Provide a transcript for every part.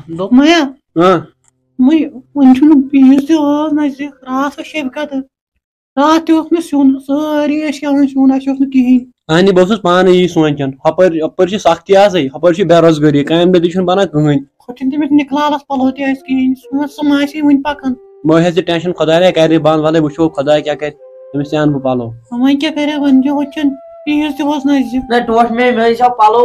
دوٚپ مےٚ وۄنۍ وۄنۍ چھُنہٕ پیٖس تہِ ٲس نزدیٖک راتھ ٲس شیٚبہِ قدٕر راتھ تہِ اوس نہٕ سیُن سٲری ٲسۍ کھٮ۪وان سیُن اَسہِ اوس نہٕ کِہیٖنۍ اہنہِ بہٕ اوسُس پانہٕ یی سونٛچان ہُپٲرۍ چھِ سختی آسٕے ہُپٲرۍ چھِ بے روزگٲری کامہِ دۄہ تہِ چھُنہٕ بنان کٕہٕنۍ ہُتھ چھُنہٕ تٔمِس نِکلالس پَلو تہِ اَسہِ کِہیٖنۍ سُہ ما آسہِ وٕنہِ پَکان بہٕ ہیٚژِ ٹینشن خۄدایا کرِ بنٛد وَلے وٕچھو خۄدا کیٛاہ کرِ تٔمِس تہِ اَنہٕ بہٕ پَلو وۄنۍ کیٛاہ کرِ وۄنۍ چھُ ہُتھ چھُنہٕ پیٖس تہِ اوس نزدیٖک نہ ٹوٹھ مےٚ ٲسۍ پَلو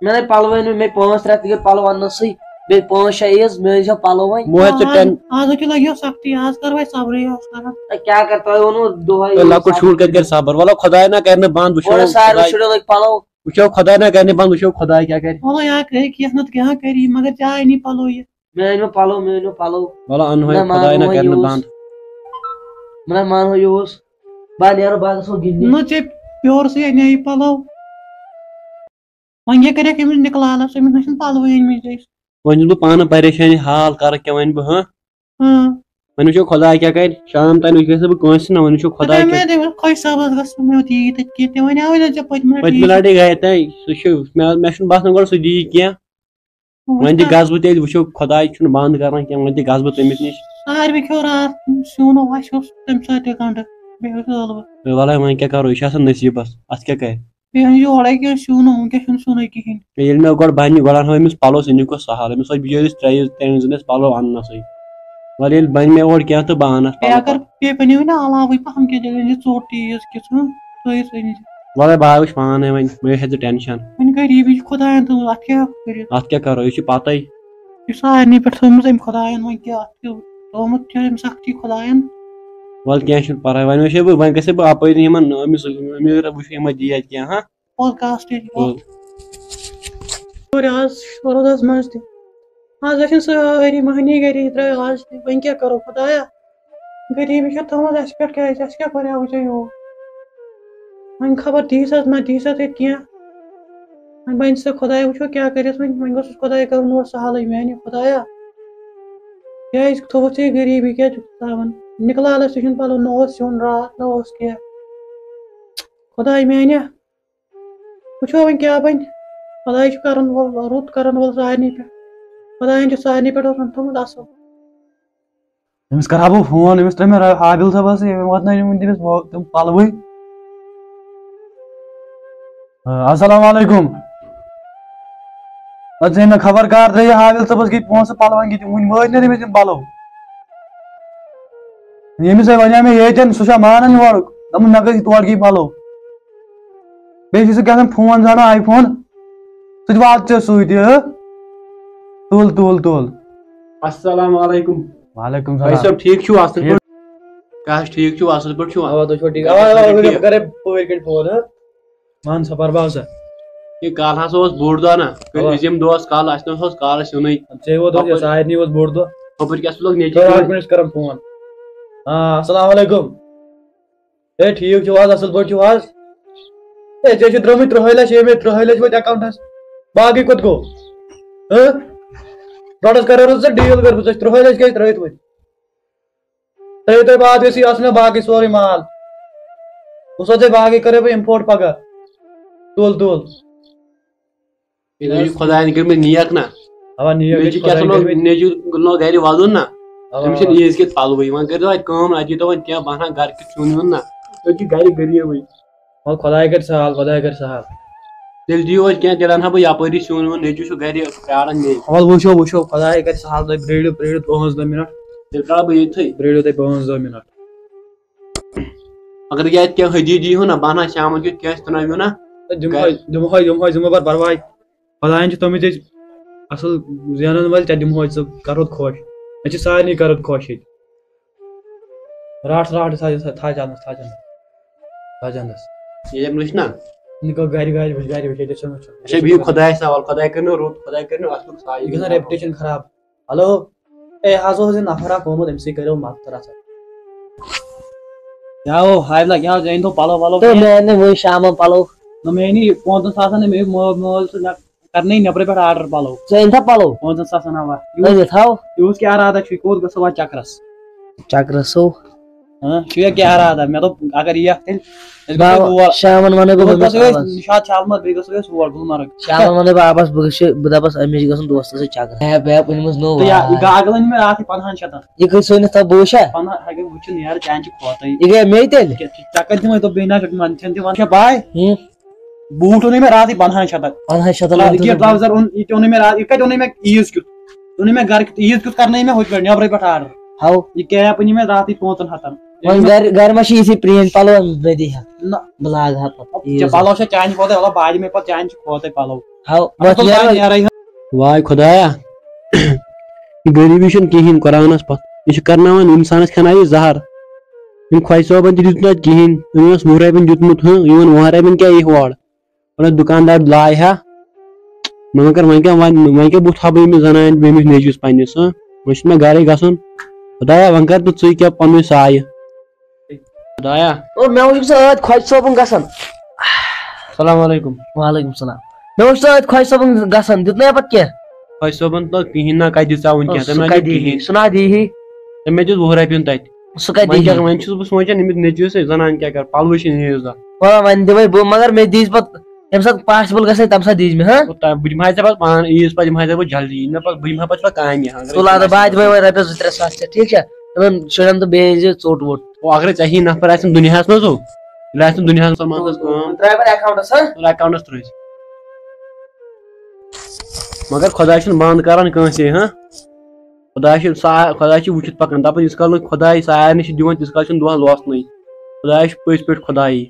مےٚ نَے پَلوٕے نہٕ مےٚ 5 رٮ۪تھ گٔے پَلو اَننَسٕے بیٚیہِ 5-6 عیٖز مےٚ ٲسۍ پَلو وۄنۍ آز ہَے لگیو سختی آز کر وۄنۍ صبرٕے آز کران کیٛاہ کر تۄہہِ ووٚنوُ دۄہے لۄکُٹ شُر کَتہِ کرِ صبر وَلو خۄداے نہ کرِ نہٕ بنٛد ساروٕے شُرٮ۪و لٔگۍ پَلو وٕچھو خۄداے نہ کرِ نہٕ بنٛد وٕچھو خۄداے کیٛاہ کرِ وَلو یا کرِ کینٛہہ نَتہٕ کیٛاہ کَری مگر ژےٚ آیی نہٕ پَلو یہِ مےٚ أنۍ مےٚ پَلو وَلو اَنہوے خۄداے نہ کرِ نہٕ بنٛد نہ مانہو یِہُس بہٕ نیرو بہٕ گژھو گِنٛدنہِ نہ ژےٚ پیورسٕے اَنے پَلو وۄنۍ کیٛاہ کَریکھ أمِس نِکلالس أمِس نہ چھِنہٕ پَلوٕے أنۍمٕتۍ أسۍ وۄنۍ چھُس بہٕ پانہٕ پریشٲنی حال کَرٕ کیٛاہ وَنہٕ بہٕ وۄنۍ وٕچھو خۄداے کیٛاہ کرِ شام تام گژھِ بہٕ کٲنٛسہِ نہ وۄنۍ وٕچھو خۄداے خۄش صٲبَس گژھُن مےٚ یی تَتہِ کینٛہہ تہِ وَنیٛاوٕے نہ ژےٚ پٔتمہِ لَٹہِ گٔے تَے سُہ چھُ مےٚ چھُنہٕ باسان گۄڈٕ سُہ دِیہِ کینٛہہ وۄنۍ تہِ گژھٕ بہٕ تیٚلہِ وٕچھو خۄداے چھُنہٕ بنٛد کران کینٛہہ وۄنۍ تہِ گژھٕ بہٕ تٔمِس نِش ساروٕے کھیوٚو راتھ سیُن اَسہِ اوس تَمہِ سۭتۍ تہِ گنٛڈٕ بیٚیہِ اوس ٲلوٕ وَلے وۄنۍ کیٛاہ کرو یہِ چھُ آسان نصیٖبس اَتھ کیٛاہ کرِ بیٚیہِ أنۍ یورے کینٛہہ سیُن وٕنکٮ۪س چھُنہٕ سیُنٕے کِہیٖنۍ ییٚلہِ مےٚ گۄڈٕ بَنہِ گۄڈٕ اَنہو أمِس پَلو سُہ نیُک سہل أمِس ٲسۍ بِچٲرِس 3 زٕ ٲسۍ پَلو اَننَسٕے وَلہٕ ییٚلہِ بَنہِ مےٚ اورٕ کینٛہہ تہٕ بہٕ اَنَس بیٚیہِ بَنیو نہ علاوٕے پَہَم کینٛہہ تیٚلہِ أنۍ زِ ژوٚٹ تیٖژ کِژھ تھٲیِس أنۍ زِ وَلے بہٕ وٕچھِ پانے وۄنۍ مےٚ ہیٚژٕ ٹٮ۪نشَن وۄنۍ غریٖبی چھِ خۄدایَن تھٲومٕژ اَتھ کیٛاہ کٔرِتھ اَتھ کیٛاہ کرو یہِ چھِ پَتَے یہِ چھِ سارنٕے پٮ۪ٹھ تھٲومٕژ أمۍ خۄدایَن وۄنۍ کیٛاہ اَتھ چھُ تھوٚومُت چھِ أمۍ سختی خۄدایَن وَلہٕ کینٛہہ چھُنہٕ پَرواے وۄنۍ وٕچھے بہٕ وۄنۍ گژھے بہٕ اَپٲری یِمن أمِس أمیٖر وٕچھِ یِمَے دی اَتہِ کینٛہہ آز روٗدَس منٛز تہِ آز ٲسِن سٲری مٔہنی گری درٛاے آز تہِ وۄنۍ کیٛاہ کرو خۄدایا غریٖبی چھِ تھٲومٕژ اَسہِ پٮ۪ٹھ کیٛازِ اَسہِ کیٛاہ بَنیٛاوُے ژےٚ یوٗت وۄنۍ خبر دیٖس حظ نہ دیٖس حظ ییٚتہِ کینٛہہ وۄنۍ بَنہِ سا خۄداے وٕچھو کیٛاہ کٔرِتھ وۄنۍ گوٚژھُس خۄداے کَرُن اورٕ سہلٕے میٛانہِ خۄدایا کیٛازِ تھوٚوُتھ ژےٚ غریٖبی کیٛازِ چھُکھ تھاوان نِکلالَس تہِ چھُنہٕ پَلو نہ اوس سیُن راتھ نہ اوس کینٛہہ خۄداے میٛانہِ وٕچھو وۄنۍ کیٛاہ بَنہِ خۄداے چھُ کَرَن وول رُت کَرَن وول سارنٕے پٮ۪ٹھ خۄدایَن چھُ سارنٕے پٮ۪ٹھ اوسُن تھوٚمُت اَصٕل أمِس کرہا بہٕ فون أمِس ترٛٲے مےٚ عابِل صٲبَس أمۍ واتنٲے وٕنہِ تٔمِس تِم پَلوٕے اَسلام علیکُم پَتہٕ ژٕ مےٚ خبر کر ترٛٲیِو عابِل صٲبَس گٔے پونٛسہٕ پَلوَن گٔے تِم وٕنہِ وٲتۍ نہٕ تٔمِس تِم پَلو ییٚمِس وَنیو مےٚ ییٚتٮ۪ن سُہ چھا مانان یورُک دوٚپُن مےٚ گٔے تورٕ گٔے پَلو بیٚیہِ چھُ سُہ کیٛاہ فون ژھانڈان آی فون سُہ تہِ وات ژےٚ سۭتۍ تُل اَسلام علیکُم وعلیکُم بھائی السلام صٲب ٹھیٖک چھِو اَصٕل پٲٹھۍ کیٛاہ حظ ٹھیٖک چھِو اَصٕل پٲٹھۍ چھِو وَن سا پَرباو سا یہِ کالہٕ ہسا اوس بوٚڑ دۄہ نہ عظیٖم دۄہ اوس کالہٕ اَسہِ نہ اوس کالَس یُنٕے سارنٕے اوس بوٚڑ دۄہ ہُپٲرۍ کیٛاہ لوگ نیٚچوۍ کران فون اَسلام علیکُم ہے ٹھیٖک چھِو حظ اَصٕل پٲٹھۍ چھِو حظ ہے ژےٚ چھِ ترٛٲومٕتۍ 30 لَچھ مےٚ 30 لَچھ وٲتۍ اٮ۪کاوُنٛٹَس باقٕے کوٚت گوٚو ڈۄڈَس کَرور حظ ژےٚ ڈیٖل کٔرمٕژ 30 لَچھ کیٛازِ ترٛٲیِتھ وۄنۍ ترٛٲیِو تُہۍ بعد گٔژھی آسُن باقٕے سورُے مال وٕچھو ژےٚ باقٕے کَرے بہٕ اِمپوٹ پگاہ تُل خۄدایَن کٔرمٕتۍ نیک نہ نیٚچوٗ لوگ گرِ وَدُن نہ تٔمِس چھِنہٕ عیٖذ کِتھ پَلوٕے وۄنۍ کٔرۍتو اَتہِ کٲم اَتہِ دیٖتو وۄنۍ کینٛہہ بَنان گرٕ کیُتھ سیُن ویُن نہ أسۍ چھِ گرِ غریٖبٕے وَلہٕ خۄداے کَرِ سہل تیٚلہِ دِیِو اَسہِ کینٛہہ تیٚلہِ اَنہٕ ہا بہٕ یَپٲری سیُن ویُن نیٚچوٗ چھُ گرِ پیاران مےٚ وَلہٕ وٕچھو خۄداے کَرِ سہل تُہۍ پرٛٲرِو 15 مِنٹ تیٚلہِ کَرٕ بہٕ ییٚتھٕے پرٛٲرِو تُہۍ 15 مِنٹ اگر یہِ اَتہِ کینٛہہ حٔدی دیٖہِو نہ بہٕ اَنہٕ ہا شامَن کیُتھ کینٛہہ ترٛٲوِو نہ دِمہوے ژٕ مہٕ بَر پَرواے خۄدایَن چھِ تھٲومٕتۍ أسۍ اَصٕل زینَن وٲلۍ ژےٚ دِمہوے ژٕ کَرُتھ خۄش مےٚ چھِ سارنٕے کَرُتھ خۄش ییٚتہِ راٹھ تھاو چَندَس وٕچھ نہ گرِ وٕچھ اچھا بِہِو خۄدایَس حوالہٕ خۄداے کٔرِنو رُت خۄداے کٔرِنو اَصلُک سایہِ یہِ گژھان ریپوٹیشن خراب ہیلو اے آز اوس یہِ نفر اکھ آمُت أمۍ سٕے کٔرِو مَفتر ہسا کیٛاہ ہو حابِلا کیٛاہ ژےٚ أنۍتو پَلو وَلو مےٚ أنۍ نہٕ وٕنۍ شامَن پَلو نہ مےٚ أنی 15 ساسن مےٚ مول سُہ کرنٲے نیبرٕ پٮ۪ٹھ آرڈر پَلو ژےٚ أنۍتھا پَلو 15 ساسن اوا أنِتھ ہاو یِہُس کیٛاہ ارادا چھُے کوٚت گژھو وۄنۍ چکرس چکرسو کیا ارادہ مےٚ دوٚپ اگر یِیَکھ تیٚلہِ شامن ونہٕ بہٕ نِشاط شالمٲر بیٚیہِ گژھو أسۍ اور گُلمرگ شامن ونہٕ بہٕ آبس بہٕ دپس أمِس چھِ گژھُن دوستس سۭتۍ چکر ہیپ ویپ أنمٕژ نوٚو گاگل أنۍ مےٚ راتھٕے 15,000 یہِ کٔژ سٲنِس تھاو بہٕ وٕچھا 15 اگر وٕچھُن نیرٕ چانہِ چھِ کھوتٕے یہِ گٔے مے تیٚلہِ ژےٚ کتہِ دِمے دوٚپ بیٚیہِ نہ منتھن تہِ ون چھےٚ پاے بوٗٹھ اوٚنُے مےٚ راتھٕے 15,000 15,000 ٹراوزر اوٚن یہِ تہِ اوٚنُے مےٚ راتھ یہِ کتہِ اوٚنُے مےٚ عیٖز کیُتھ اوٚنُے مےٚ گرِ عیٖز کیُتھ کرنٲے مےٚ ہُتہِ پٮ۪ٹھ نیبرٕ پٮ۪ٹھ آرڈر ہاو یہِ کیپ أنۍ مےٚ راتھٕے 500 وۄنۍ گرِ ما چھِ یِتھٕے پرٛٲنۍ پلو مےٚ دی ہا نہ بہٕ لاگہٕ ہا پتہٕ پلو چھا چانہِ کھوتٕے مطلب بہٕ دِمے پتہٕ چانہِ چھِ کھوتٕے پلو ہاو واے خۄدایا یہِ غریٖبی چھنہٕ کِہیٖنۍ قۄرانس پتہٕ یہِ چھُ کرناوان اِنسانس کھٮ۪نایہِ یہِ زہر أمۍ خۄجہِ صٲبن تہِ دیُت نہٕ اتھ کِہیٖنۍ أمۍ اوس 20 رۄپین دیُتمُت یِمن 20 رۄپین کیٛاہ یی ہور وۄنۍ دُکاندار لاے ہا مگر وۄنۍ کیٛاہ بُتھ ہاو بہٕ أمِس زنانہِ بیٚیہِ أمِس نیٚچوِس پننِس وۄنۍ چھُ مےٚ گرے گژھُن خۄدایا وۄنۍ کر تہٕ ژٕے کیٛاہ پنُن سایہِ خۄدایا اور مےٚ وٕچھ سُہ ٲدۍ خۄجہِ صٲبُن گژھان السلام علیکم وعلیکم سلام مےٚ وٕچھ سُہ ٲدۍ خۄجہِ صٲبُن گژھان دیُت نہ پتہٕ کینٛہہ خۄجہِ صٲبن تہٕ کِہیٖنۍ نہ کتہِ دِژ وٕنکیٚن سُہ کتہِ دی سُہ نہ دی تٔمۍ مےٚ دیُت 20 رۄپین تتہِ سُہ کتہِ دی وۄنۍ چھُس بہٕ سونچان أمِس نیٚچوِس زنان کیٛاہ کر پلوٕے چھِ عیٖز دۄہ وۄنۍ دِمے بہٕ مگر مےٚ دیٖز پتہٕ ییٚمہِ ساتہٕ پاسبٕل گژھِ تمہِ ساتہٕ دیٖز مےٚ ہاں بہٕ دِمہٕ ژےٚ پتہٕ پانہٕ عیٖز پتہٕ دِمہٕ ژےٚ بہٕ جلدی یہِ مےٚ پتہٕ بہٕ یِمہٕ ہا پتہٕ کامہِ تُل بہٕ دِمے وۄنۍ رۄپیس 2-3 ساس ژےٚ ٹھیٖک چھا تِمن شُرٮ۪ن تہٕ بیٚیہِ أنۍ زِ ژوٚٹ ووٚٹ اگرے ژےٚ ہی نفر آسن دُنیاہس منٛز ییٚلہِ آسن دُنیاہس منٛز کٲم اٮ۪کاونٹس ترٲیزِ مگر خۄدا چھُنہٕ بنٛد کران کٲنٛسے خۄدا چھُ وٕچھِتھ پکان دپان یِژھ کال نہٕ خۄداے سارنٕے چھُ دِوان تِژھ کال چھُنہٕ دۄہ لوسنٕے خۄدایا چھُ پٔزۍ پٲٹھۍ خۄدایی